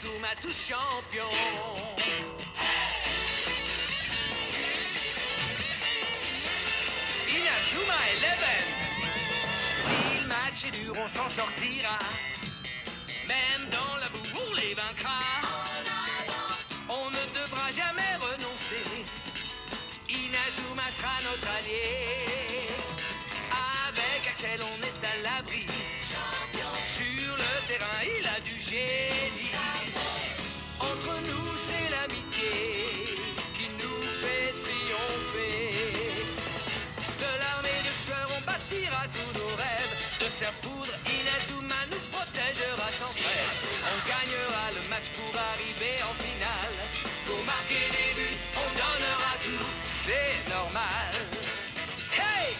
Inazuma tous champions. Inazuma 11. Si le match est dur, on s'en sortira. Même dans la boue, on les vaincra. On ne devra jamais renoncer. Inazuma sera notre allié. Avec Axel, on est à l'abri. Sur le terrain, il a du génie. Entre nous, c'est l'amitié qui nous fait triompher. De l'armée de sueur, on bâtira tous nos rêves. De Serre-Foudre, Inazuma nous protégera sans trêve. On gagnera le match pour arriver en finale. Pour marquer des buts, on donnera tout, c'est normal. Hey!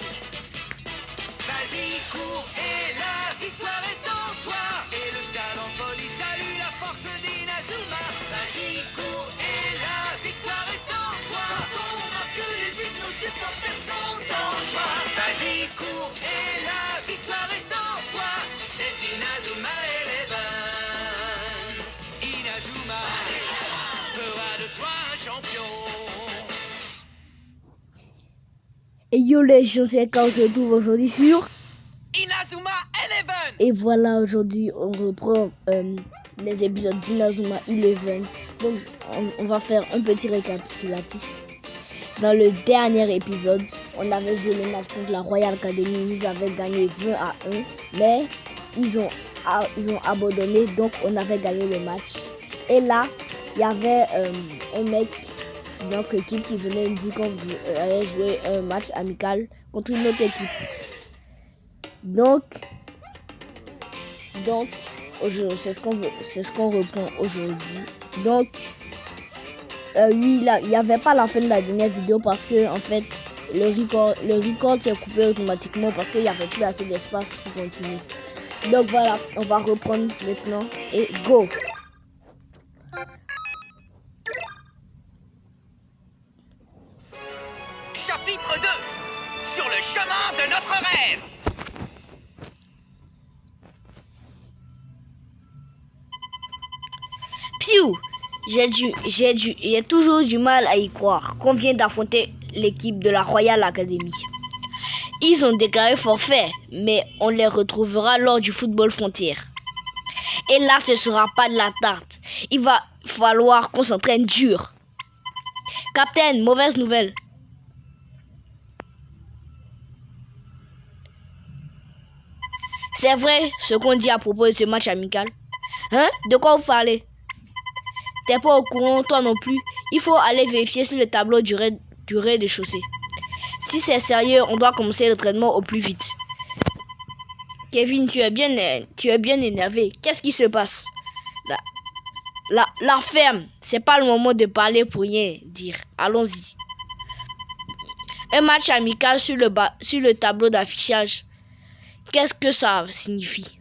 Vas-y, cours et la victoire est en toi. Et le stade en folie salue la force d'Inazuma. Vas-y, cours et la victoire est en toi. Quand on marque les buts, nos supporters sont en joie. Vas-y, cours et la victoire est en toi. C'est Inazuma 11. Inazuma fera de toi un champion. Et yo les gens, c'est quand on se trouve aujourd'hui sur Inazuma 11. Et voilà, aujourd'hui on reprend les épisodes d'Inazuma 11. Donc on va faire un petit récapitulatif. Dans le dernier épisode, on avait joué le match contre la Royal Academy. Ils avaient gagné 20-1, mais ils ont abandonné, donc on avait gagné le match. Et là, il y avait un mec de notre équipe qui venait nous dire qu'on allait jouer un match amical contre une autre équipe. Donc aujourd'hui, c'est ce qu'on reprend aujourd'hui. Donc oui, là, il n'y avait pas la fin de la dernière vidéo parce que en fait le record s'est coupé automatiquement parce qu'il n'y avait plus assez d'espace pour continuer. Donc voilà, on va reprendre maintenant et go. Chapitre 2. Sur le chemin de notre rêve. Piou, j'ai toujours du mal à y croire qu'on vient d'affronter l'équipe de la Royal Academy. Ils ont déclaré forfait, mais on les retrouvera lors du football frontière. Et là, ce sera pas de la tarte. Il va falloir qu'on s'entraîne dur. Capitaine, mauvaise nouvelle. C'est vrai ce qu'on dit à propos de ce match amical. Hein? De quoi vous parlez? T'es pas au courant, toi non plus. Il faut aller vérifier sur le tableau du rez-de-chaussée. Si c'est sérieux, on doit commencer l'entraînement au plus vite. Kevin, tu es bien énervé. Qu'est-ce qui se passe? La ferme, c'est pas le moment de parler pour rien dire. Allons-y. Un match amical sur le tableau d'affichage. Qu'est-ce que ça signifie?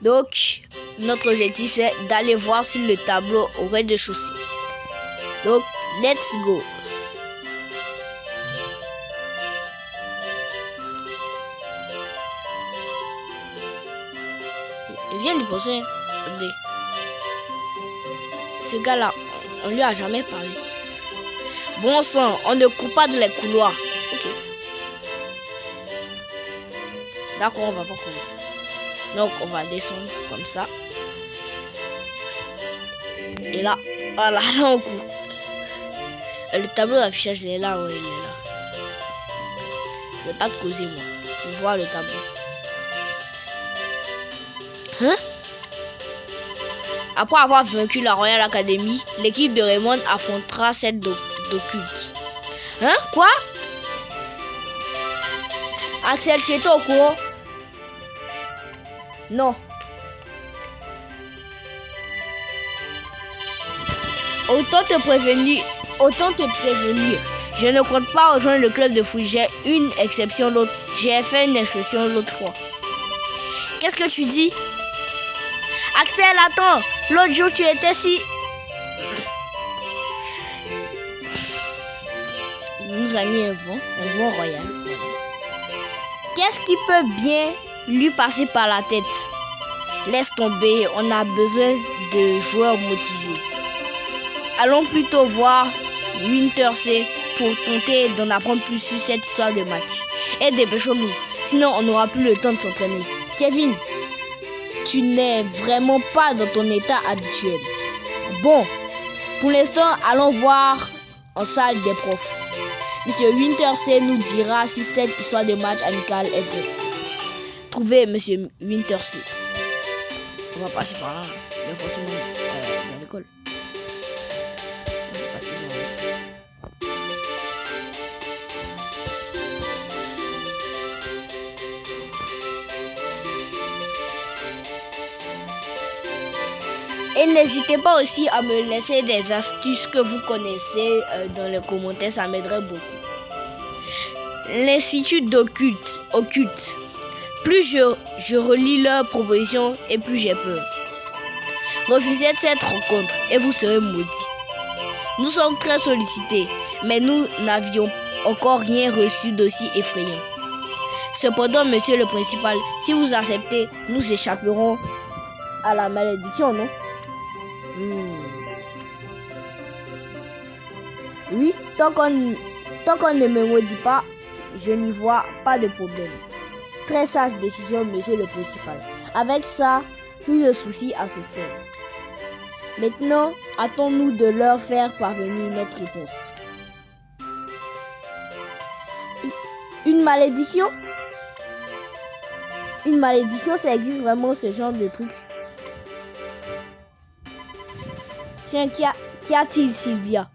Donc, notre objectif c'est d'aller voir sur le tableau au rez-de-chaussée. Donc, let's go. Il vient de penser. Regardez. Ce gars-là, on lui a jamais parlé. Bon sang, on ne coupe pas dans les couloirs. Ok. D'accord, on va pas courir. Donc on va descendre comme ça. Et là, voilà, là on court. Le tableau d'affichage il est là, ouais, il est là. Je vais pas te causer moi. Faut voir le tableau. Hein? Après avoir vaincu la Royal Academy, l'équipe de Raymond affrontera celle d'Occulte. Hein? Quoi? Axel, tu étais au courant? Non. Autant te prévenir. Je ne compte pas rejoindre le club de foot. J'ai une exception l'autre. J'ai fait une exception l'autre fois. Qu'est-ce que tu dis? Axel, attends. L'autre jour, tu étais si... Il nous a mis un vent royal. Qu'est-ce qui peut bien lui passer par la tête? Laisse tomber, on a besoin de joueurs motivés. Allons plutôt voir Winter C pour tenter d'en apprendre plus sur cette histoire de match. Et dépêchons-nous, sinon on n'aura plus le temps de s'entraîner. Kevin, tu n'es vraiment pas dans ton état habituel. Bon, pour l'instant, allons voir en salle des profs. Monsieur Winter C nous dira si cette histoire de match amical est vraie. Trouvez Monsieur Winter C. On va passer par là, il y a forcément dans l'école. Et n'hésitez pas aussi à me laisser des astuces que vous connaissez dans les commentaires, ça m'aiderait beaucoup. L'Institut d'Occulte. Plus je relis leurs propositions et plus j'ai peur. Refusez cette rencontre et vous serez maudits. Nous sommes très sollicités, mais nous n'avions encore rien reçu d'aussi effrayant. Cependant, monsieur le principal, si vous acceptez, nous échapperons à la malédiction, non? Oui, tant qu'on ne me maudit pas, je n'y vois pas de problème. Très sage décision, monsieur le principal. Avec ça, plus de soucis à se faire. Maintenant, hâtons-nous de leur faire parvenir notre réponse. Une malédiction? Une malédiction, ça existe vraiment, ce genre de truc? Tiens, qu'y a-t-il, Sylvia?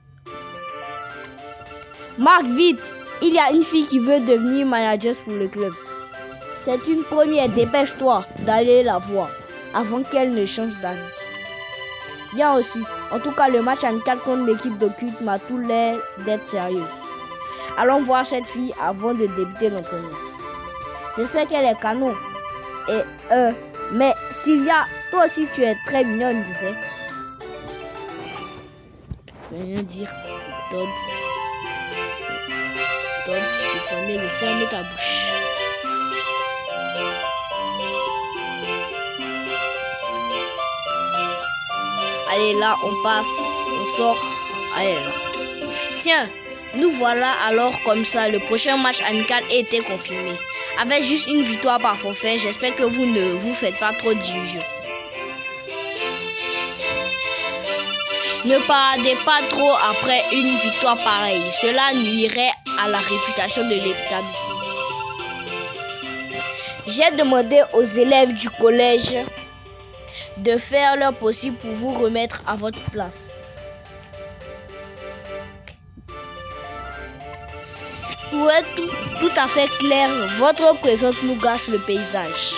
Marc, vite! Il y a une fille qui veut devenir manager pour le club. C'est une première, dépêche-toi d'aller la voir avant qu'elle ne change d'avis. Bien reçu. En tout cas, le match amical contre l'équipe d'Occulte m'a tout l'air d'être sérieux. Allons voir cette fille avant de débuter l'entraînement. J'espère qu'elle est canon. Mais Sylvia, toi aussi tu es très mignonne, tu sais. Je vais rien dire. Todd, il faut fermer ta bouche. Allez là, on passe, on sort. Allez là. Tiens, nous voilà alors comme ça. Le prochain match amical a été confirmé. Avec juste une victoire par forfait, j'espère que vous ne vous faites pas trop d'illusions. Ne perdez pas trop après une victoire pareille. Cela nuirait à la réputation de l'établissement. J'ai demandé aux élèves du collège de faire leur possible pour vous remettre à votre place. Pour être tout à fait clair, votre présence nous gâche le paysage.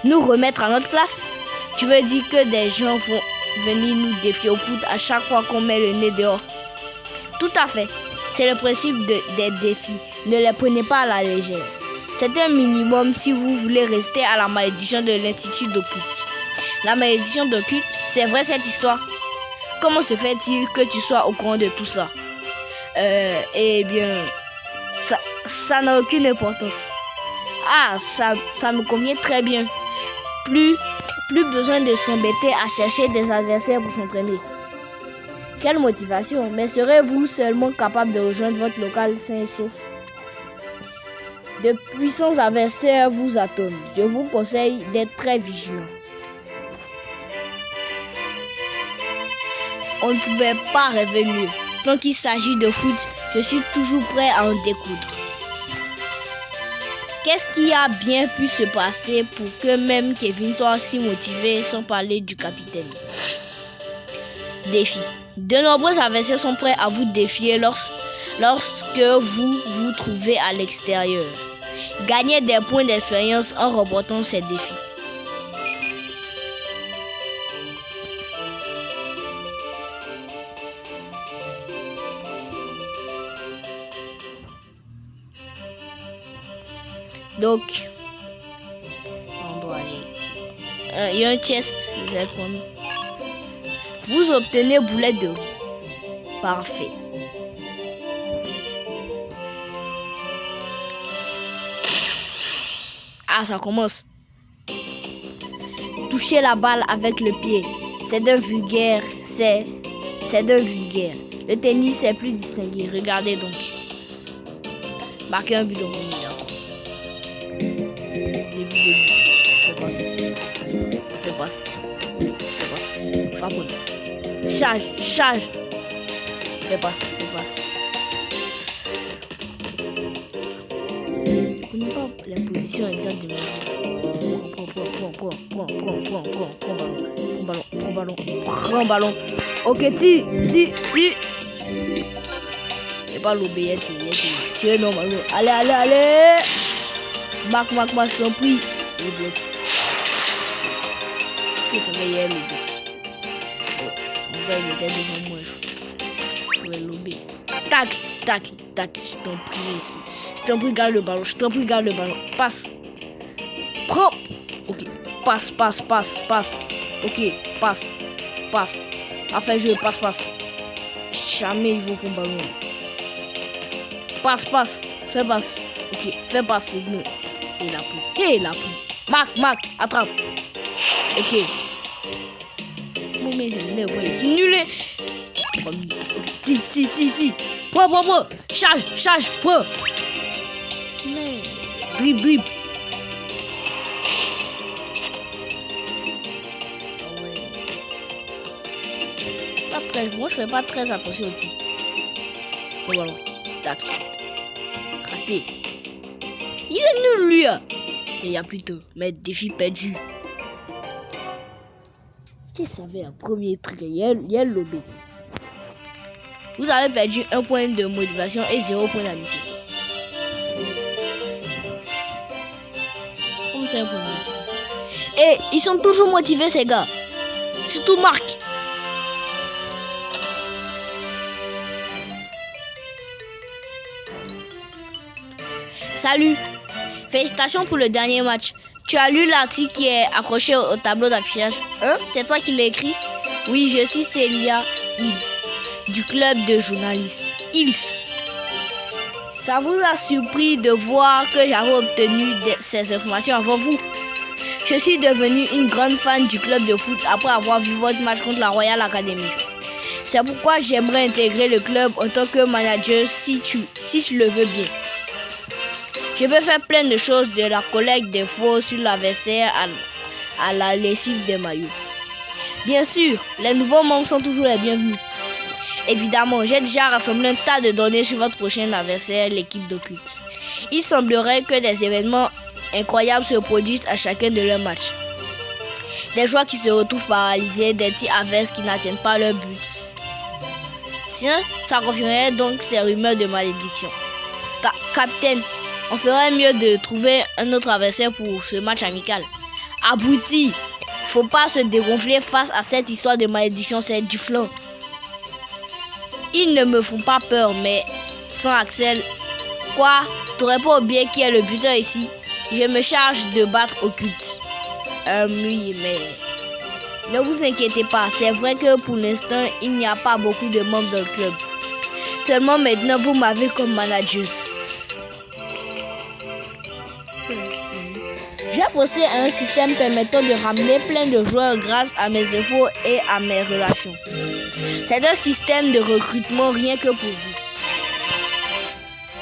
Nous remettre à notre place? Tu veux dire que des gens vont venir nous défier au foot à chaque fois qu'on met le nez dehors? Tout à fait. C'est le principe des défis. Ne les prenez pas à la légère. C'est un minimum si vous voulez rester à la malédiction de l'Institut d'Occulte. La malédiction d'Occulte, c'est vrai cette histoire? Comment se fait-il que tu sois au courant de tout ça? Eh bien, ça n'a aucune importance. Ah, ça me convient très bien. Plus besoin de s'embêter à chercher des adversaires pour s'entraîner. Quelle motivation! Mais serez-vous seulement capable de rejoindre votre local sain et sauf? De puissants adversaires vous attendent. Je vous conseille d'être très vigilant. On ne pouvait pas rêver mieux. Tant qu'il s'agit de foot, je suis toujours prêt à en découdre. Qu'est-ce qui a bien pu se passer pour que même Kevin soit si motivé, sans parler du capitaine? Défi. De nombreux adversaires sont prêts à vous défier lorsque vous vous trouvez à l'extérieur. Gagnez des points d'expérience en remportant ces défis. Donc, on doit aller. Il y a un chest, je vais le prendre. Vous obtenez boulette de riz. Parfait. Ah, ça commence. toucher la balle avec le pied. C'est d'un vulgaire. C'est d'un vulgaire. Le tennis est plus distingué. Regardez donc. Marquer un but de Romy. Début. Fais passe. Frappe. Charge. Fais passe. Je connais pas la position exacte de mes joueurs. Prends ballon. Ok, tire. C'est pas l'obéir, tire normalement. Allez. Marc, je t'en prie. Il bloque. Si ça va y aller, le but. Mon frère, il était devant moi. Je vais l'obéir. Tac. Je t'en prie ici. Je t'en prie, garde le ballon. Passe. Prends. Ok. Passe. Ok. Passe. Enfin, je passe. Jamais ils vont qu'on ballon. Passe. Fais passe. Ok. Fais passe avec nous. Et il a pris. Marc. Attrape. Ok. Mon mec, je m'énerve ici. Nul. Ti. Prends. Charge. Prends. Mais. Dribble. Moi, je fais pas très attention au tir. Voilà. Tac. Raté. Il est nul, lui. Et il y a plus tôt. Mais défi perdu. Qui savait un premier truc? Il y a le lobby. Vous avez perdu 1 point de motivation et 0 point d'amitié. Comme c'est un point de motivation. Et ils sont toujours motivés, ces gars. Surtout Marc. Salut. Félicitations pour le dernier match. Tu as lu l'article qui est accroché au tableau d'affichage? C'est toi qui l'as écrit? Oui, je suis Célia Hills, du club de journalisme Hills. Ça vous a surpris de voir que j'avais obtenu ces informations avant vous? Je suis devenue une grande fan du club de foot après avoir vu votre match contre la Royal Academy. C'est pourquoi j'aimerais intégrer le club en tant que manager si tu le veux bien. Je peux faire plein de choses, de la collecte des faux sur l'adversaire à la lessive des maillots. Bien sûr, les nouveaux membres sont toujours les bienvenus. Évidemment, j'ai déjà rassemblé un tas de données sur votre prochain adversaire, l'équipe d'Occulte. Il semblerait que des événements incroyables se produisent à chacun de leurs matchs. Des joueurs qui se retrouvent paralysés, des tirs adverses qui n'atteignent pas leur but. Tiens, ça confirmerait donc ces rumeurs de malédiction. Capitaine, on ferait mieux de trouver un autre adversaire pour ce match amical. Abruti, faut pas se dégonfler face à cette histoire de malédiction, c'est du flanc. Ils ne me font pas peur, mais sans Axel. Quoi? T'aurais pas oublié qui est le buteur ici? Je me charge de battre Occulte. Oui, mais... Ne vous inquiétez pas, c'est vrai que pour l'instant, il n'y a pas beaucoup de membres dans le club. Seulement maintenant, vous m'avez comme manager. J'ai pensé à un système permettant de ramener plein de joueurs grâce à mes infos et à mes relations. C'est un système de recrutement rien que pour vous.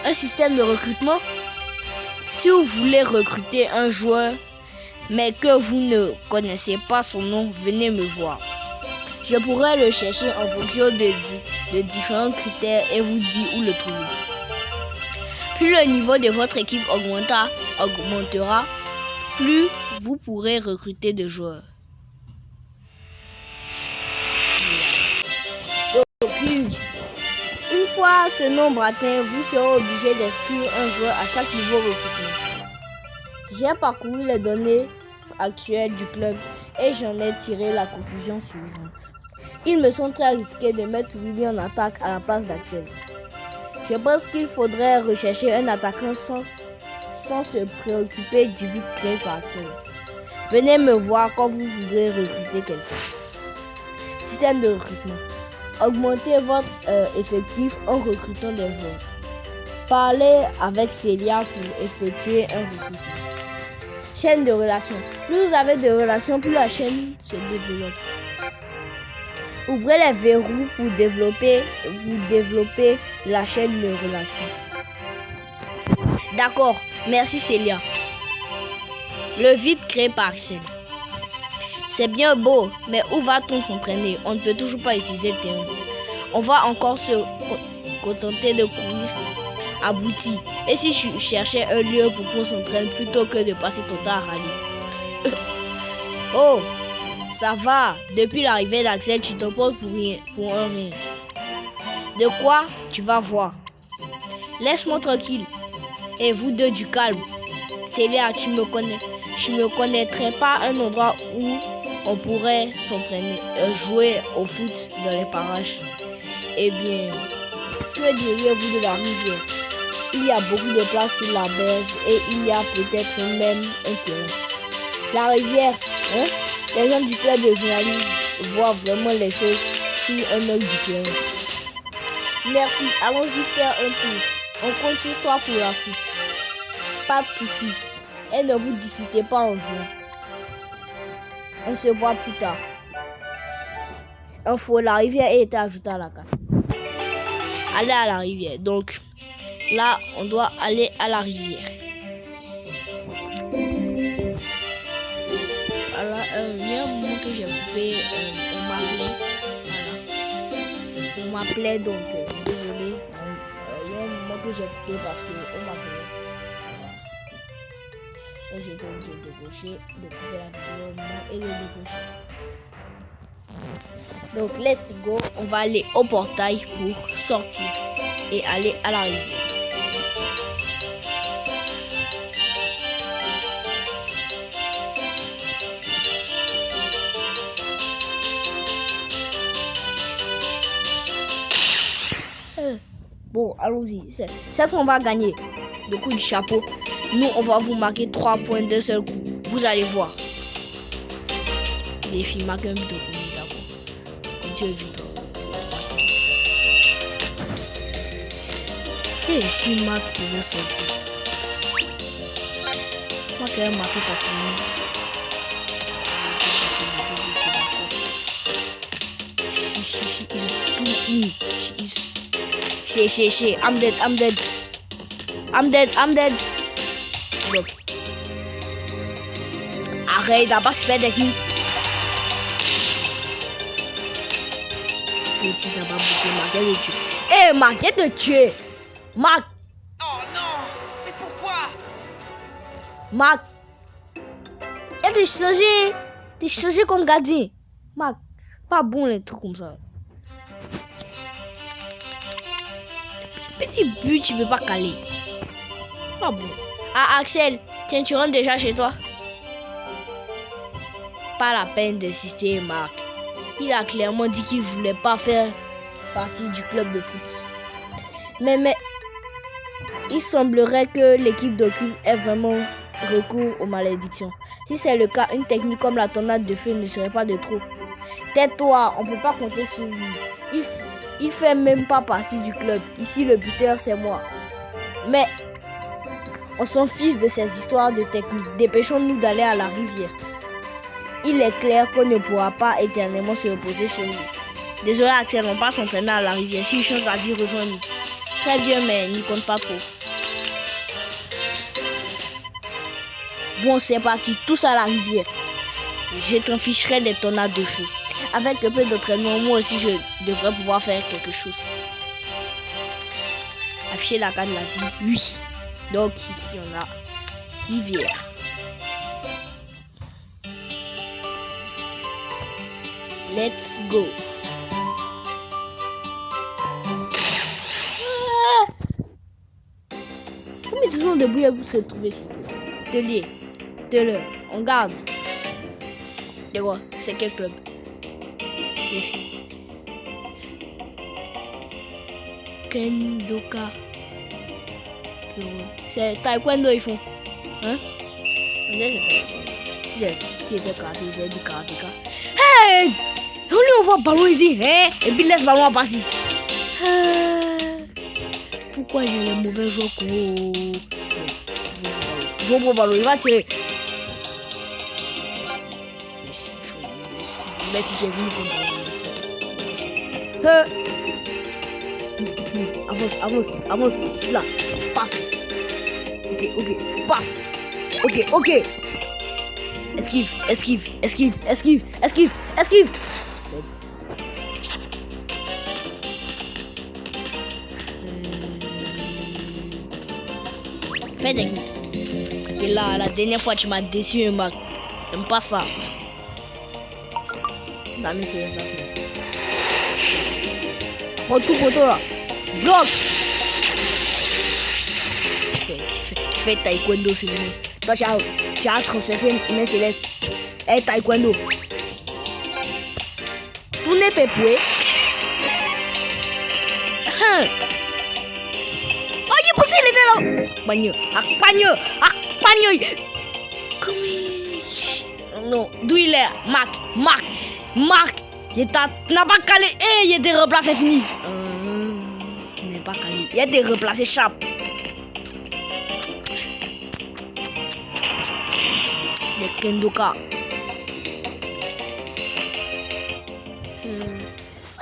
Un système de recrutement? Si vous voulez recruter un joueur, mais que vous ne connaissez pas son nom, venez me voir. Je pourrais le chercher en fonction de différents critères et vous dire où le trouver. Plus le niveau de votre équipe augmentera, plus vous pourrez recruter de joueurs. Une fois ce nombre atteint, vous serez obligé d'exclure un joueur à chaque niveau recrutement. J'ai parcouru les données actuelles du club et j'en ai tiré la conclusion suivante. Il me semble très risqué de mettre Willy en attaque à la place d'Axel. Je pense qu'il faudrait rechercher un attaquant sans se préoccuper du vide créé par Axel. Venez me voir quand vous voudrez recruter quelqu'un. Système de recrutement. Augmentez votre effectif en recrutant des joueurs. Parlez avec Célia pour effectuer un recrutement. Chaîne de relations. Plus vous avez de relations, plus la chaîne se développe. Ouvrez les verrous pour développer la chaîne de relations. D'accord, merci Célia. Le vide créé par Axel. C'est bien beau, mais où va-t-on s'entraîner? On ne peut toujours pas utiliser le terrain. On va encore se contenter de courir abouti. Et si je cherchais un lieu pour qu'on s'entraîne plutôt que de passer ton temps à râler? Oh, ça va. Depuis l'arrivée d'Axel, tu te poses pour un rien. De quoi? Tu vas voir. Laisse-moi tranquille. Et vous deux du calme. Célia, tu me connais. Je ne connaîtrais pas un endroit où on pourrait s'entraîner, jouer au foot dans les parages. Eh bien, que diriez-vous de la rivière? Il y a beaucoup de place sur la berge et il y a peut-être même un terrain. La rivière, hein? Les gens du club de journalistes voient vraiment les choses sous un œil différent. Merci, allons-y faire un tour. On compte sur toi pour la suite. Pas de souci. Et ne vous disputez pas en jouant. On se voit plus tard. Info, la rivière a été ajoutée à la carte. Allez à la rivière. Donc, là, on doit aller à la rivière. Voilà, il y a un moment que j'ai coupé. On m'appelait. Voilà. On m'appelait, donc, désolé. Il y a un moment que j'ai coupé parce qu'on m'appelait. Donc j'ai été obligé de décocher, de couper la vidéo et de décocher. Donc let's go, on va aller au portail pour sortir et aller à la rivière. Bon, allons-y. Cette fois, on va gagner. Le coup du chapeau. Nous, on va vous marquer 3 points d'un seul coup. Vous allez voir. Les filles marquent un but de premier, d'accord. Continue vite. Et si Marc pouvait sortir. Marc a marqué facilement. She. I'm dead. Donc. Arrête, t'as pas super technique. Et si t'as pas bouclé, Marc de tuer. Eh, Marc de tuer. Marc. Oh non! Mais pourquoi? Marc. Et t'es changé comme gardien. Marc, pas bon les trucs comme ça. Petit but, tu peux pas caler. Pas bon. Ah, Axel, tiens, tu rentres déjà chez toi? Pas la peine d'insister, Marc. Il a clairement dit qu'il voulait pas faire partie du club de foot. Mais il semblerait que l'équipe de club ait vraiment recours aux malédictions. Si c'est le cas, une technique comme la tornade de feu ne serait pas de trop. Tais-toi, on peut pas compter sur lui. Il fait même pas partie du club. Ici, le buteur, c'est moi. Mais on s'en fiche de ces histoires de technique. Dépêchons-nous d'aller à la rivière. Il est clair qu'on ne pourra pas éternellement se reposer sur lui. Désolé Axel, on passe s'entraîner à la rivière. Si il change d'avis, rejoins-nous. Très bien, mais n'y compte pas trop. Bon, c'est parti, tous à la rivière. Je t'en ficherai des tornades de feu. Avec un peu d'entraînement, moi aussi, je devrais pouvoir faire quelque chose. Afficher la carte de la ville, oui. Donc ici, on a rivière. Let's go. Comment ils se sont débrouillés pour se trouver ici? Télé, on garde. De quoi? C'est quel club? Kendoka. C'est taekwondo ils font. Hein? On dirait que c'est c'était karaté, c'est du karatéka. Hey! On voit le ballon ici, hein? Et puis laisse le ballon partir. Pourquoi j'ai les mauvais joueurs? Vos ballon, il va tirer. Merci, tu es venu pour me merci. Avance, là, passe. Ok, passe. Ok. Esquive. Fais technique. Et là, la dernière fois, tu m'as déçu, Marc. J'aime pas ça. Non, mais c'est ça. Prends tout pour toi, là. Bloc. Tu fais taekwondo, c'est bon. Toi, tu as transpercé main céleste. Et taekwondo. Tout n'est pas poué. Oh, il est poussé, il était là. Bagneux. Non, d'où il est? Marc. Il n'a pas calé. Il était replacé, fini. Il n'est pas calé. Il était replacé, chape. Le Kendoka.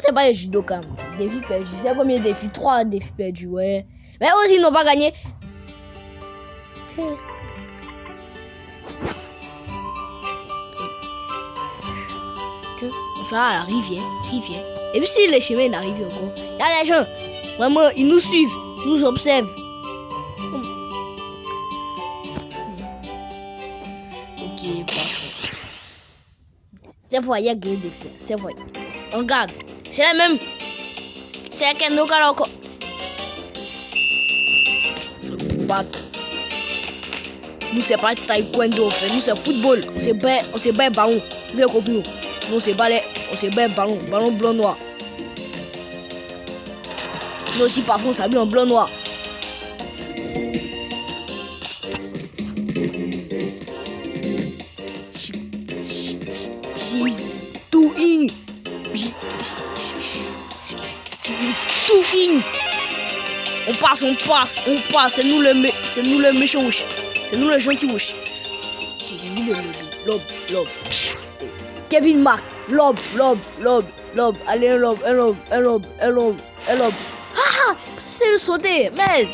C'est pas le judoka. Défi perdu. C'est combien de défis? 3 défis perdus, ouais. Mais aussi, ils n'ont pas gagné. Ça, la rivière. Et puis si les chemins n'arrivent encore, il y a les gens, vraiment, ils nous suivent, nous observent. Ok, parfait. Cette fois, il y a gagné des filles. Cette fois, regarde, c'est la même. C'est qu'un autre encore. Nous, c'est pas taekwondo, nous, c'est football. On s'est bien ballon. Vous avez compris? Nous, c'est ballon blanc noir. Nous aussi, parfois, on s'habille en blanc noir. She's doing. On passe. C'est nous le méchant wesh. C'est nous le gentil wesh. J'ai envie de lob. Kevin Mark, lob. Allez, un lob. Ah, c'est le sauter, merde.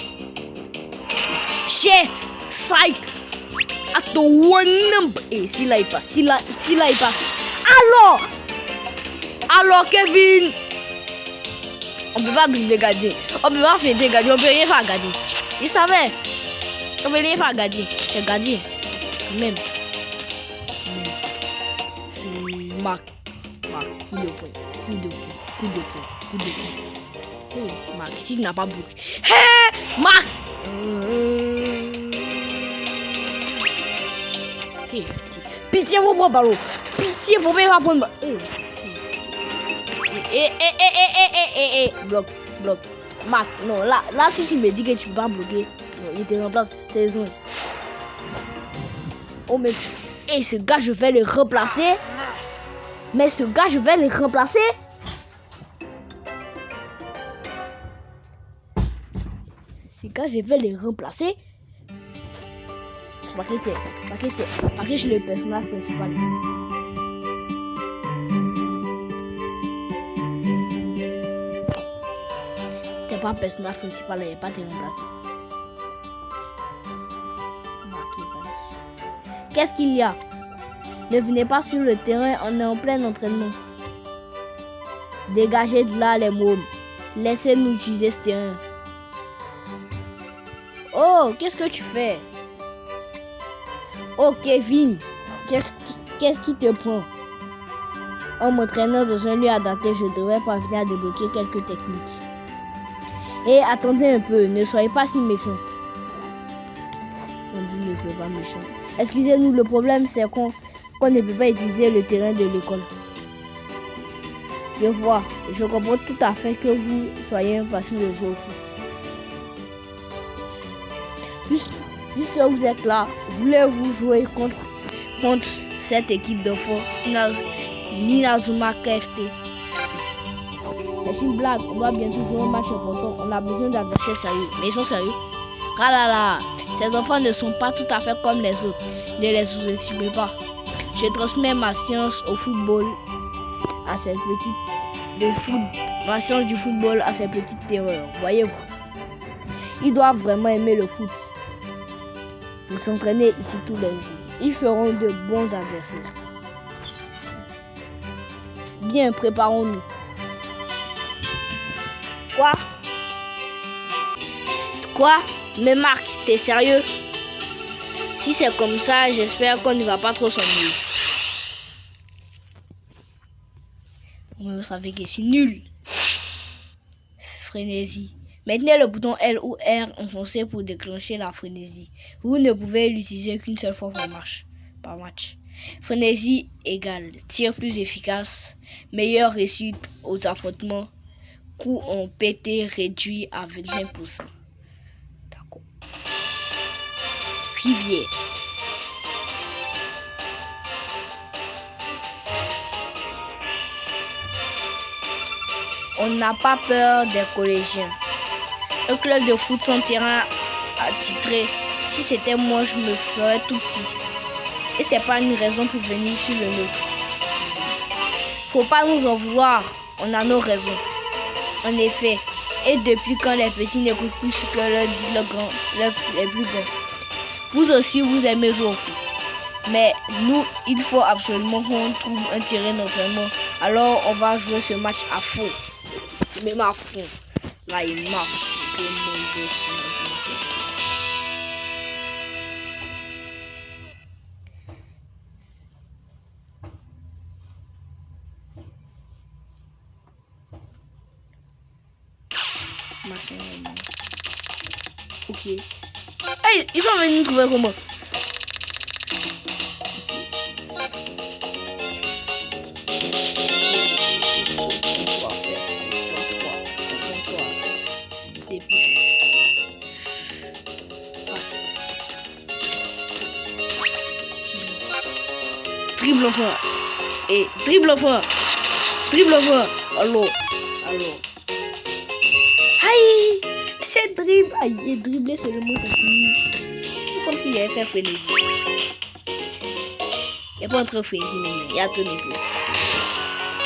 Chez Psych. At the one number. Et si là il passe. Alors, Kevin. On peut pas dribbler gardien. On peut pas faire des gardiens. On peut rien faire gardien. Il savait. On peut rien faire gardien. C'est gardien. Même. Marc, coup de poing. Hey, Marc, si tu n'as pas bloqué. Hey, Marc! Hey, pitié, faut prendre ballon. Pitié, faut pas prendre ballon. Bloc. Marc, non, là, si tu me dis que tu peux pas bloquer, non, il te remplace, c'est bon. Oh, mais, ce gars, je vais le remplacer. C'est pas chrétien. Pas que je suis le personnage principal. T'es pas le personnage principal, il n'est pas te remplacer. Qu'est-ce qu'il y a? Ne venez pas sur le terrain, on est en plein entraînement. Dégagez de là les mômes. Laissez-nous utiliser ce terrain. Oh, qu'est-ce que tu fais? Oh, Kevin, qu'est-ce qui te prend? En m'entraînant dans un lieu adapté, je devrais parvenir à débloquer quelques techniques. Et attendez un peu, ne soyez pas si méchants. On dit ne soyez pas méchants. Excusez-nous, le problème c'est qu'on ne peut pas utiliser le terrain de l'école. Je vois, je comprends tout à fait que vous soyez impatient de jouer au foot. Puisque vous êtes là, voulez-vous jouer contre cette équipe de faux Ninazuma KFT? C'est une blague, on va bientôt jouer un match important. On a besoin d'adversaires sérieux. Mais ils sont sérieux? Ah là là, ces enfants ne sont pas tout à fait comme les autres. Ne les sous-estimez pas. Je transmets ma science au football à cette ma science du football à ses petites terreurs, voyez-vous. Ils doivent vraiment aimer le foot. Pour s'entraîner ici tous les jours. Ils feront de bons adversaires. Bien, préparons-nous. Quoi? Mais Marc, t'es sérieux? Si c'est comme ça, j'espère qu'on ne va pas trop s'ennuyer. Vous savez que c'est nul. Frénésie. Maintenez le bouton L ou R enfoncé pour déclencher la frénésie. Vous ne pouvez l'utiliser qu'une seule fois par match. Frénésie égale tir plus efficace, meilleure réussite aux affrontements, coût en PT réduit à 25%. D'accord. Rivière. On n'a pas peur des collégiens. Un club de foot sans terrain attitré. Si c'était moi, je me ferais tout petit. Et c'est pas une raison pour venir sur le nôtre. Faut pas nous en vouloir. On a nos raisons. En effet. Et depuis quand les petits n'écoutent plus ce que leur disent les plus grands. Vous aussi, vous aimez jouer au foot. Mais nous, il faut absolument qu'on trouve un terrain d'entraînement. Alors, on va jouer ce match à fond. Même à fond. Là, il marche. Tout le monde veut ce match. Ok. Hey, ils sont venus nous trouver comment? Dribble enfin. Et dribble enfin. Dribble enfin. Allô. Aïe. C'est dribble. Aïe, dribbler c'est le mot, c'est fini. Comme s'il avait fait frénésie. Il n'y a pas un truc frénésie maintenant. Il y a tout n'est plus.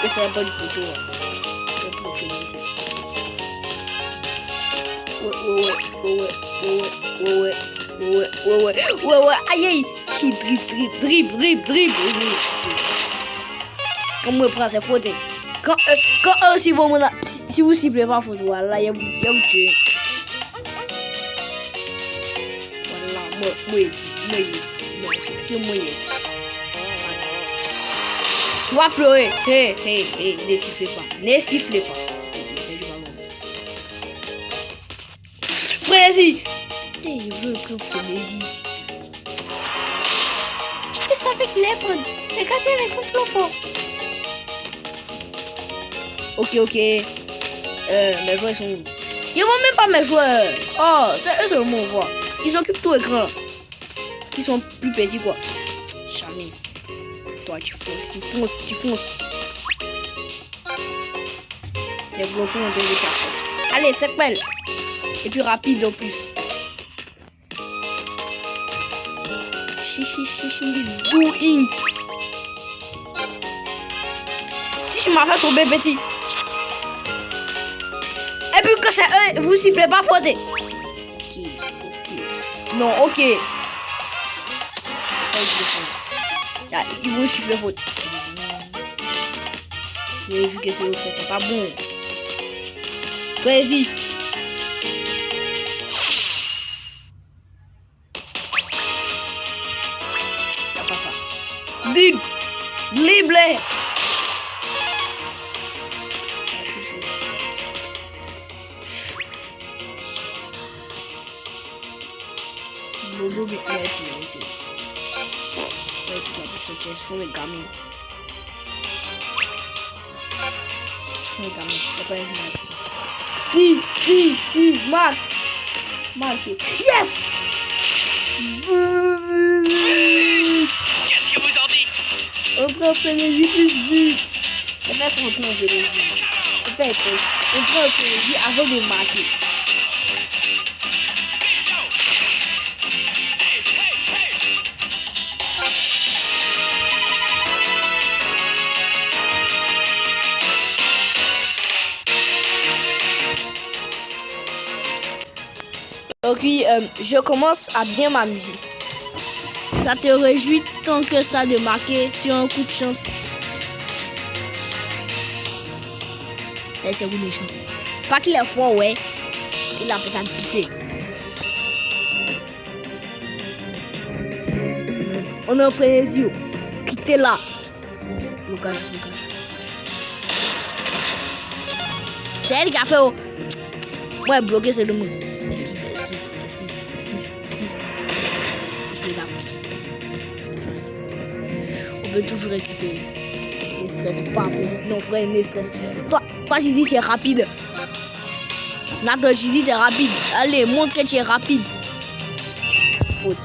Et ça n'a pas du couteau. Il y a trop frénésie. Ouais. Aïe. Qui dribble. Quand moi prends c'est faute. Quand si vous ciblez pas faute, voilà, il y a vous tuer. Voilà, moi, non, c'est ce que moi il dit. Tu vas pleurer. Hey, ne sifflez pas. Frénésie. Il veut être frénésie. Et ça avec les bonnes. Les gardiens, ils sont trop forts. Ok. Mes joueurs, ils sont où? Ils vont même pas mes joueurs. Oh, c'est eux seulement, on voit. Ils occupent tout l'écran. Ils sont plus petits, quoi. Jamais. Toi, tu fonces. T'es bluffé, on te dit que ça fonce. Allez, c'est belle. Et puis rapide en plus. She's doing. Si je m'en fais tomber petit. Et puis quand c'est eux, vous sifflez pas faute. Ok. Non, ok. Ça, là, ils vont siffler faute. Vous avez vu que c'est vous faites, c'est pas bon. Vas-y. Y'a pas ça. Dribble. Sont les gamins. Si, Marc. Yes! Qu'est-ce que vous en dites? On prend frénésie plus but. On fait on prend frénésie. On prend frénésie avant de marquer. Donc oui, je commence à bien m'amuser. Ça te réjouit tant que ça de marquer sur un coup de chance. C'est un coup de chance. Pas qu'il est fort, ouais. Il a fait ça piquer. On est en frénésie. Quittez là. Blocage. C'est elle qui a fait. Ouais, bloqué, c'est le mot. Esquive. On peut toujours récupérer. Ne stresse pas. Non, frère, ne stresse. Toi, j'ai dit que tu es rapide. Nathan, j'ai dit que tu es rapide. Allez, montre que tu es rapide. Faute.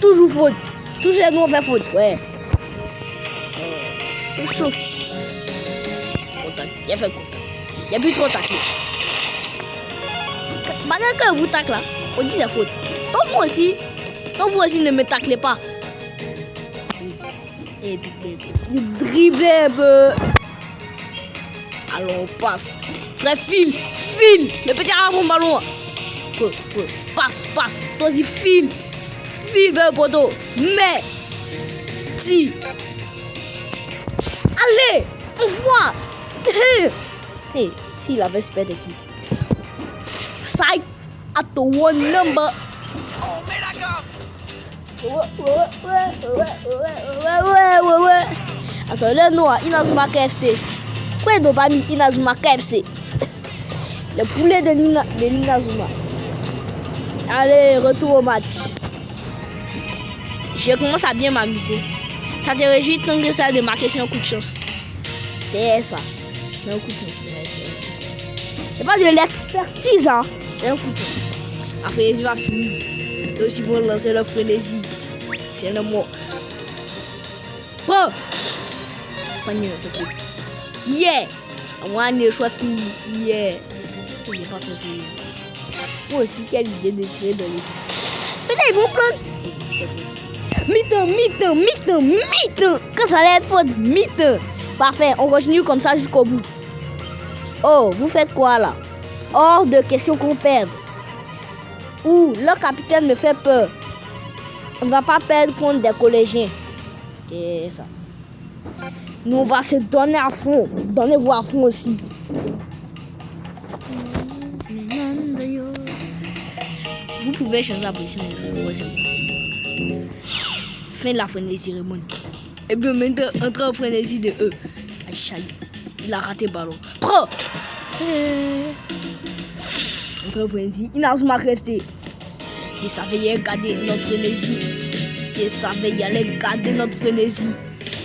Toujours faute. Toujours nous on fait faute. Ouais. On chauffe. Contact. Il y a fait contact. Il n'y a plus trop tacler. Malgré que vous taclez là, on dit c'est faute. Donc vous aussi ne me taclez pas. Dribblez un peu. Alors on passe. Frère, file. Le petit mon ballon. Passe. Toi aussi file vers le poteau. Mais si. Allez, on voit. Hey, s'il avait super technique. Side at the one number. On met la gomme. Ouais. Attends, là, non, Inazuma KFT. Quoi, ils n'ont pas mis Inazuma KFC? Le poulet de Inazuma. Allez, retour au match. Je commence à bien m'amuser. Ça te réjouit tant que ça de marquer sur un coup de chance. C'est ça. C'est un coup de chance. C'est pas de l'expertise, hein. C'est un coup de chance. La frénésie va finir. Eux aussi vont lancer leur frénésie. C'est le mot. Bon. Panier, c'est fou. Yeah. Moi, je suis fini. Yeah. Il n'est pas fait finir. Moi aussi, quelle idée de tirer dans les filles. Peut-être ils vont prendre. C'est fou. Mythe. Quand ça allait être faute, mythe. Parfait, on continue comme ça jusqu'au bout. Oh, vous faites quoi là? Hors de question qu'on perde. Ouh, le capitaine me fait peur. On ne va pas perdre contre des collégiens. C'est ça. Nous, on va se donner à fond. Donnez-vous à fond aussi. Vous pouvez changer la position. Fin de la frénésie, Raymond. Et bien maintenant, entre en frénésie de eux. Aïe, il a raté le ballon. Pro! Entre en frénésie, il n'a pas resté. Si ça veut y aller garder notre frénésie.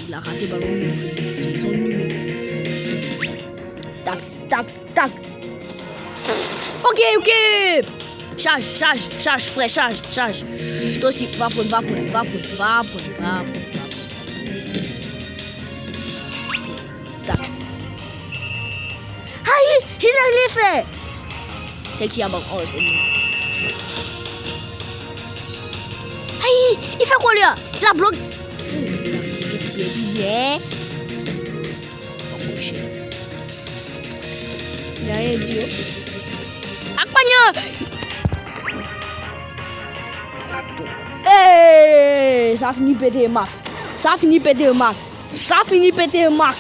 Il a raté le ballon de notre frénésie. Ils sont nuls. Tac. Ok. Charge, frère, charge. Toi aussi, va prendre. Tac. Aïe, il a rien fait. C'est qui a bon? Oh, c'est lui. Aïe, il fait quoi lui? Il a bloqué. Il tire bien. Il a rien dit. Accompagne. Hey, ça finit péter le marque.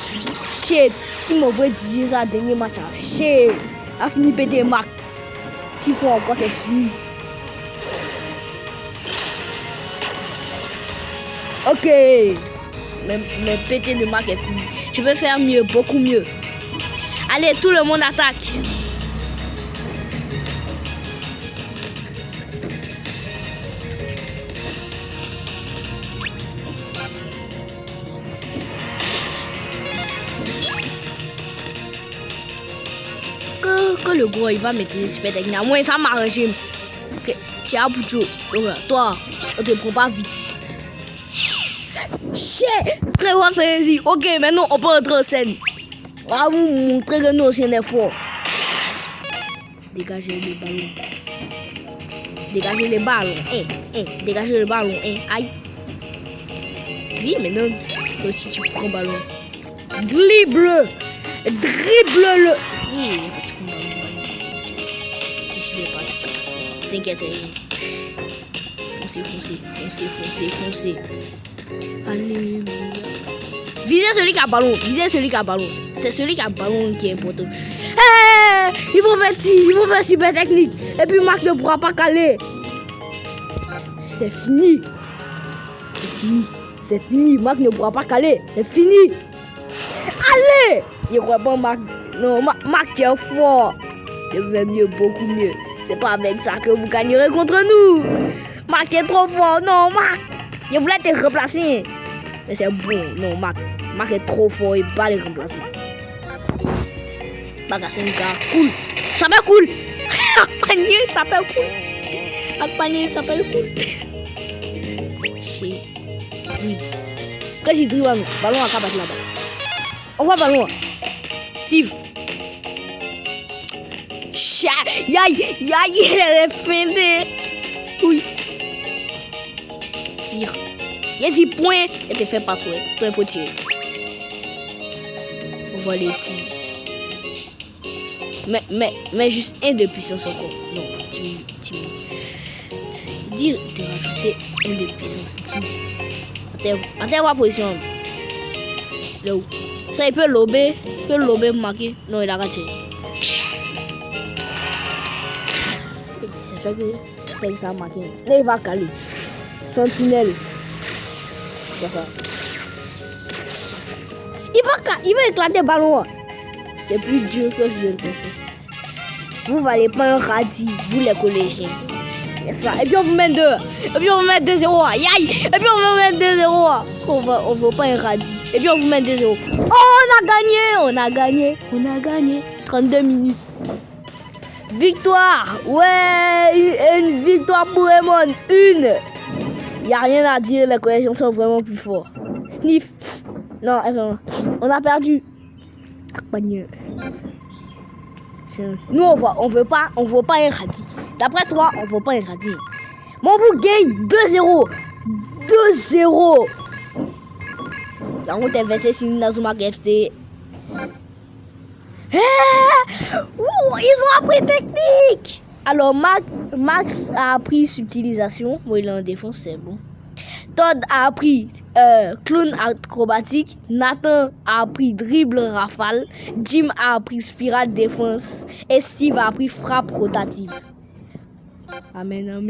Shit, qui m'aurait dit ça dernier match. Shit, ça finit péter le marque. S'il faut encore, c'est fini. Ok, mais péter le marque est fini. Je peux faire mieux, beaucoup mieux. Allez, tout le monde attaque. Que le gros il va mettre des super techniques. Moi ça m'arrange. Ok, tu as Boucho. Toi, on te prend pas vite. Chè, très bonne frénésie. Ok, maintenant on peut entrer en scène. On va vous montrer que nous aussi on est fort. Dégagez les ballons. Dégagez le ballon. Aïe. Oui, maintenant, si tu prends le ballon. Dribble-le. Oui, petit coup de ballon. Tu ne pas. T'inquiète. Foncez. Alléluia. Visez celui qui a ballon. C'est celui qui a ballon qui est important. Hey, ils vont faire super technique. Et puis Marc ne pourra pas caler. C'est fini. Marc ne pourra pas caler. C'est fini. Allez. Il croit pas Marc. Non, Marc tient fort. Je vais mieux, beaucoup mieux. C'est pas avec ça que vous gagnerez contre nous. Marc est trop fort. Non, Marc. Je voulais te remplacer. Mais c'est bon. Non, Marc est trop fort. Il va les remplacer. Marc a 5 gars. Cool. Ça s'appelle cool. Panier, ça s'appelle cool. Chez. Quand j'ai dit ballon à cabaret là-bas. On voit ballon. Steve. Yaï, il est fendé. Oui. Tire. Il a dit point et te fait passer. Toi, il faut tirer. On voit les tirs. Mais juste 1 de puissance encore. Non, 10 minutes. Dire de rajouter 1 de puissance. 10. Attends, voir position. Là où. Ça, il peut lober marquer. Non, il a raté. Fait que ça a marqué. Là, il va caler. Sentinelle. C'est ça. Il va éclater le ballon. C'est plus dur que je le pensais. Vous valez pas un radis, vous les collégiens. C'est ça. Et puis on vous met 2. Et puis on vous met 2-0. Aïe. Et puis on vous met 2-0. On veut pas un radis. Et puis on vous met 2-0. Oh, on a gagné. 32 minutes. Victoire. Ouais, une victoire pour Raymond. Il n'y a rien à dire, les collégiens sont vraiment plus forts. Sniff. Non, on a perdu. Nous, on veut pas un radis. D'après toi, on veut pas un radis. Mais on vous gagne 2-0. 2-0. La route est versée sur Inazuma GFT. Ils ont appris technique. Alors, Max a appris subtilisation. Bon, il est en défense, c'est bon. Todd a appris clown acrobatique. Nathan a appris dribble rafale. Jim a appris spirale défense. Et Steve a appris frappe rotative. Amen.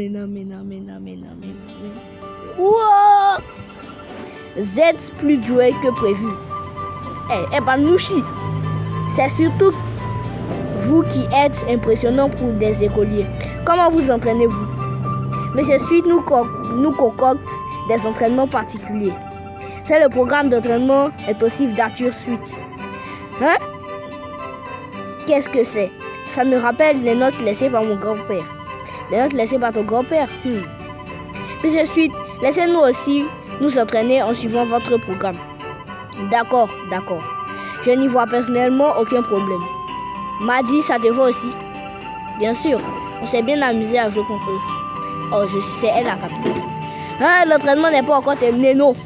Wow! Z plus doué que prévu. Banouchi. C'est surtout vous qui êtes impressionnant pour des écoliers. Comment vous entraînez-vous? Monsieur Suite nous concocte des entraînements particuliers. C'est le programme d'entraînement intensif d'Arthur Suite. Hein? Qu'est-ce que c'est? Ça me rappelle les notes laissées par mon grand-père. Les notes laissées par ton grand-père? Monsieur Suite, laissez-nous aussi nous entraîner en suivant votre programme. D'accord. Je n'y vois personnellement aucun problème. Maddy, ça te va aussi? Bien sûr, on s'est bien amusé à jouer contre eux. Oh, c'est elle la capitaine. L'entraînement n'est pas encore terminé, non.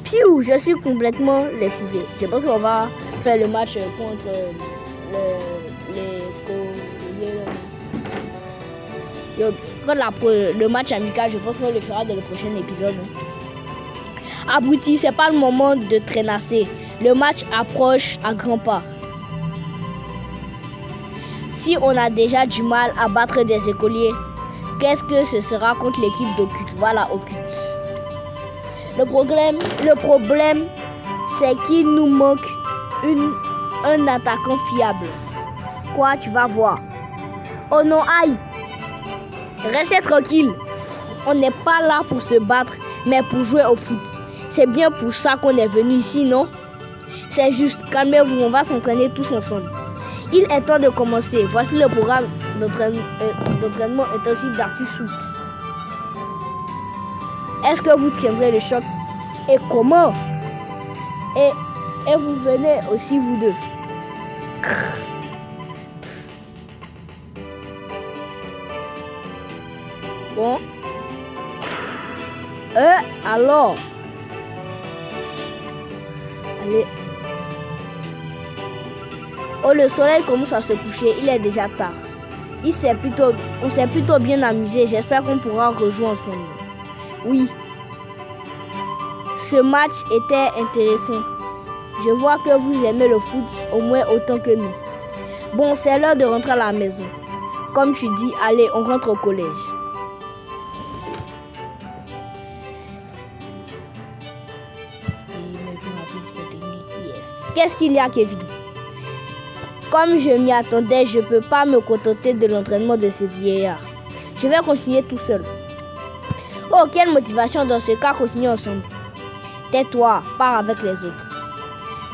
Piou, je suis complètement lessivé. Je pense qu'on va faire le match contre le match amical. Je pense qu'on le fera dans le prochain épisode. Abruti, c'est pas le moment de traînasser. Le match approche à grands pas. Si on a déjà du mal à battre des écoliers, qu'est-ce que ce sera contre l'équipe d'Ocult? Voilà, Ocult. Le problème, c'est qu'il nous manque un attaquant fiable. Quoi, tu vas voir. Oh non, aïe. Restez tranquille. On n'est pas là pour se battre, mais pour jouer au foot. C'est bien pour ça qu'on est venu ici, non? C'est juste, calmez-vous, on va s'entraîner tous ensemble. Il est temps de commencer. Voici le programme d'entraînement intensif d'Arthur Suite. Est-ce que vous tiendrez le choc? Et comment? Et vous venez aussi, vous deux. Bon. Alors. Allez. Oh, le soleil commence à se coucher. Il est déjà tard. On s'est plutôt bien amusé. J'espère qu'on pourra rejouer ensemble. Oui. Ce match était intéressant. Je vois que vous aimez le foot au moins autant que nous. Bon, c'est l'heure de rentrer à la maison. Comme tu dis, allez, on rentre au collège. Qu'est-ce qu'il y a, Kevin? Comme je m'y attendais, je ne peux pas me contenter de l'entraînement de ce vieillard. Je vais continuer tout seul. Oh, quelle motivation dans ce cas, continuer ensemble. Tais-toi, pars avec les autres.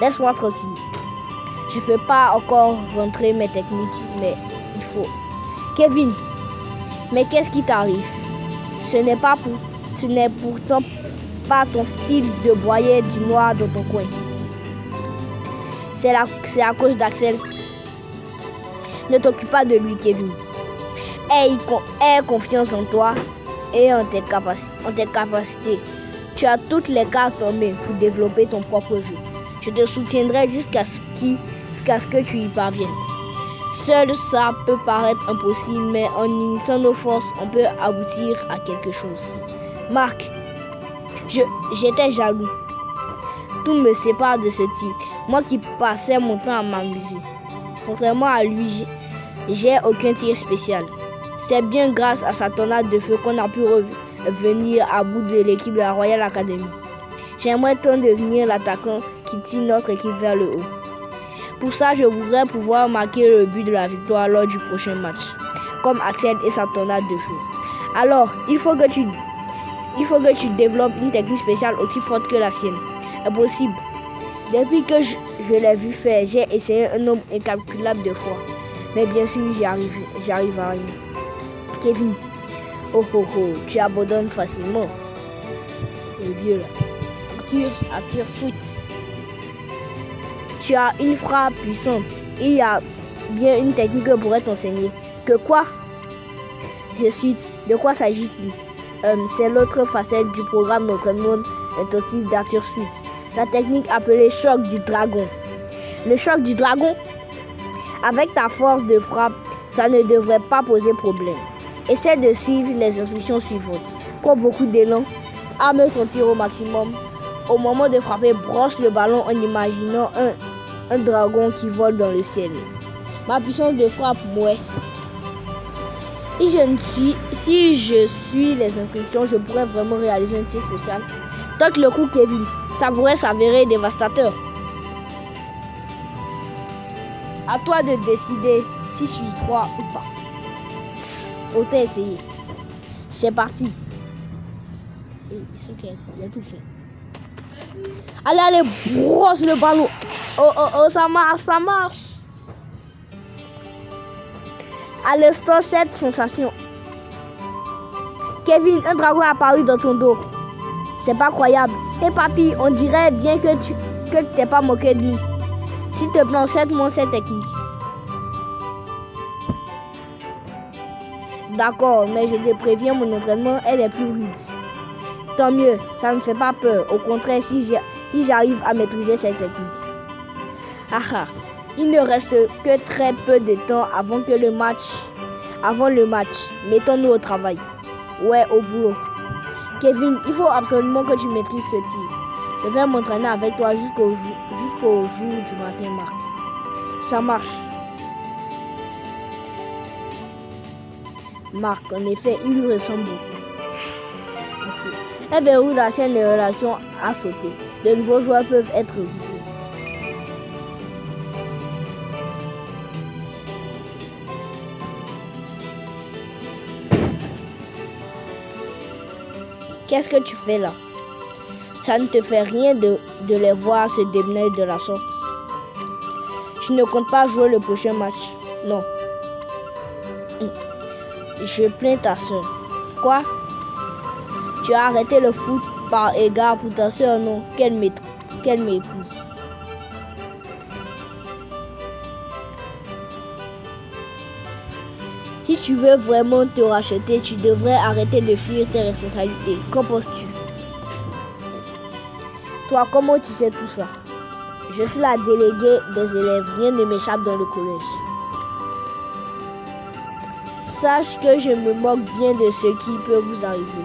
Laisse-moi tranquille. Je ne peux pas encore rentrer mes techniques, mais il faut. Kevin, mais qu'est-ce qui t'arrive? Ce n'est pourtant pas ton style de broyer du noir dans ton coin. C'est à cause d'Axel. Ne t'occupe pas de lui, Kevin. Aie confiance en toi et en tes capacités. Tu as toutes les cartes en main pour développer ton propre jeu. Je te soutiendrai jusqu'à ce que tu y parviennes. Seul, ça peut paraître impossible, mais en unissant nos forces, on peut aboutir à quelque chose. Marc, j'étais jaloux. Tout me sépare de ce type. Moi qui passais mon temps à m'amuser. Contrairement à lui, j'ai aucun tir spécial. C'est bien grâce à sa tornade de feu qu'on a pu revenir à bout de l'équipe de la Royal Academy. J'aimerais tant devenir l'attaquant qui tire notre équipe vers le haut. Pour ça, je voudrais pouvoir marquer le but de la victoire lors du prochain match, comme Axel et sa tornade de feu. Alors, il faut que tu développes une technique spéciale aussi forte que la sienne. Impossible. Depuis que je l'ai vu faire, j'ai essayé un nombre incalculable de fois. Mais bien sûr, j'arrive à rien. Kevin, oh, tu abandonnes facilement. Le vieux là. Arthur Sweet. Tu as une frappe puissante. Il y a bien une technique que pourrait t'enseigner. Que quoi? De quoi s'agit-il? C'est l'autre facette du programme d'entraînement intensif d'Arthur Sweet. La technique appelée choc du dragon. Le choc du dragon? Avec ta force de frappe, ça ne devrait pas poser problème. Essaie de suivre les instructions suivantes. Prends beaucoup d'élan. Arme son tir au maximum. Au moment de frapper, brosse le ballon en imaginant un dragon qui vole dans le ciel. Ma puissance de frappe, ouais. Si je suis les instructions, je pourrais vraiment réaliser un tir spécial. Tente le coup, Kevin. Ça pourrait s'avérer dévastateur. À toi de décider si tu y crois ou pas. Autant essayer. C'est parti. Il a tout fait. Allez, brosse le ballon. Oh, ça marche. À l'instant, cette sensation. Kevin, un dragon est apparu dans ton dos. C'est pas croyable. Hé papy, on dirait bien que tu t'es pas moqué de nous. S'il te plaît, enseigne-moi cette technique. D'accord, mais je te préviens, mon entraînement, elle est plus rude. Tant mieux, ça ne me fait pas peur. Au contraire, si j'arrive à maîtriser cette technique. Il ne reste que très peu de temps avant le match. Mettons-nous au travail. Ouais, au boulot. Kevin, il faut absolument que tu maîtrises ce tir. Je vais m'entraîner avec toi jusqu'au jour du matin, Marc. Ça marche. Marc, en effet, il lui ressemble beaucoup. Un verrou de la chaîne de relations a sauté. De nouveaux joueurs peuvent être recrutés. Qu'est-ce que tu fais là? Ça ne te fait rien de les voir se démener de la sorte. Je ne compte pas jouer le prochain match. Non. Je plains ta soeur. Quoi? Tu as arrêté le foot par égard pour ta soeur, non? Quelle méprise. Si tu veux vraiment te racheter, tu devrais arrêter de fuir tes responsabilités. Qu'en penses-tu? Toi, comment tu sais tout ça? Je suis la déléguée des élèves. Rien ne m'échappe dans le collège. sache que je me moque bien de ce qui peut vous arriver.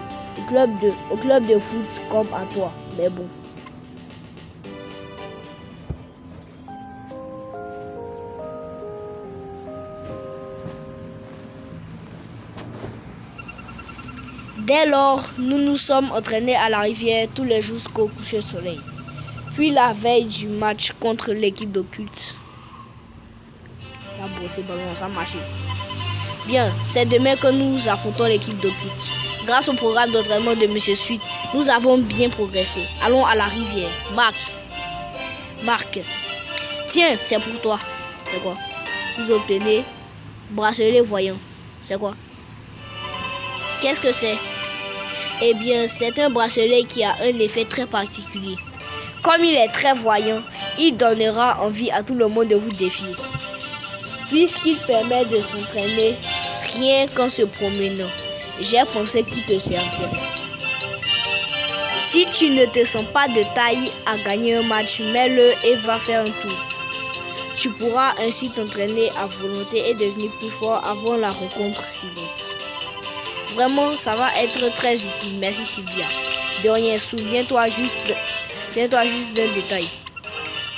Au club de foot comme à toi. Mais bon. Dès lors, nous nous sommes entraînés à la rivière tous les jours jusqu'au coucher du soleil. Puis la veille du match contre l'équipe d'Occulte. La brosse ballon, ça a marché. Bien, c'est demain que nous affrontons l'équipe d'Occulte. Grâce au programme d'entraînement de M. Suite, nous avons bien progressé. Allons à la rivière. Marc. Tiens, c'est pour toi. C'est quoi? Vous obtenez bracelet voyant. C'est quoi? Qu'est-ce que c'est? Eh bien, c'est un bracelet qui a un effet très particulier. Comme il est très voyant, il donnera envie à tout le monde de vous défier. Puisqu'il permet de s'entraîner rien qu'en se promenant, j'ai pensé qu'il te servirait. Si tu ne te sens pas de taille à gagner un match, mets-le et va faire un tour. Tu pourras ainsi t'entraîner à volonté et devenir plus fort avant la rencontre suivante. Vraiment, ça va être très utile. Merci Sylvia. De rien, souviens-toi juste d'un détail.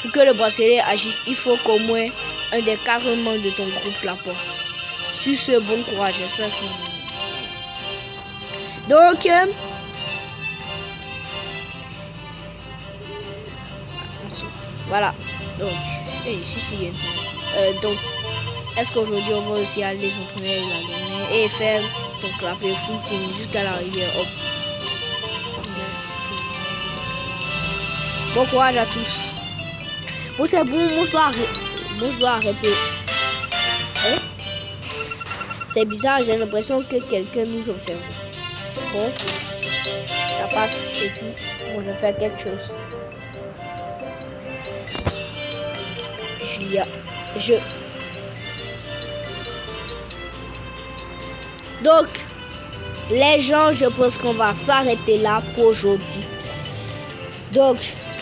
Pour que le bracelet agisse, il faut qu'au moins un des 4 membres de ton groupe l'apporte. Sur ce, bon courage, j'espère que... Donc, voilà. Donc, est-ce qu'aujourd'hui on va aussi aller s'entraîner la journée et faire ton clapet footing jusqu'à la rivière? Hop. Bon courage à tous. Bon, c'est bon, moi je dois arrêter. Hein? C'est bizarre, j'ai l'impression que quelqu'un nous observe. Bon, ça passe et puis moi je vais faire quelque chose. Julia, Donc, les gens, je pense qu'on va s'arrêter là pour aujourd'hui. Donc,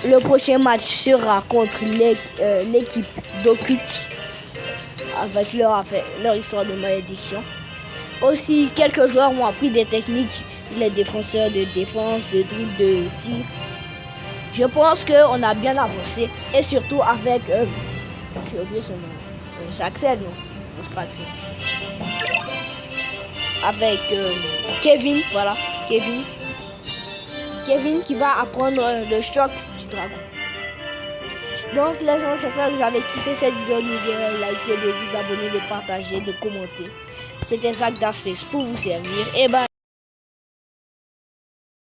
le prochain match sera contre l'équipe d'Occulte avec leur histoire de malédiction. Aussi, quelques joueurs ont appris des techniques, les défenseurs de défense, de dribble, de tir. Je pense qu'on a bien avancé et surtout avec... j'ai oublié son nom. C'est Axel, non? Non, c'est pas Axel. Avec Kevin, voilà, Kevin qui va apprendre le choc du dragon. Donc les gens, j'espère que vous avez kiffé cette vidéo. N'oubliez pas de liker, de vous abonner, de partager, de commenter. C'était Zach d'Aspes pour vous servir. Et bye.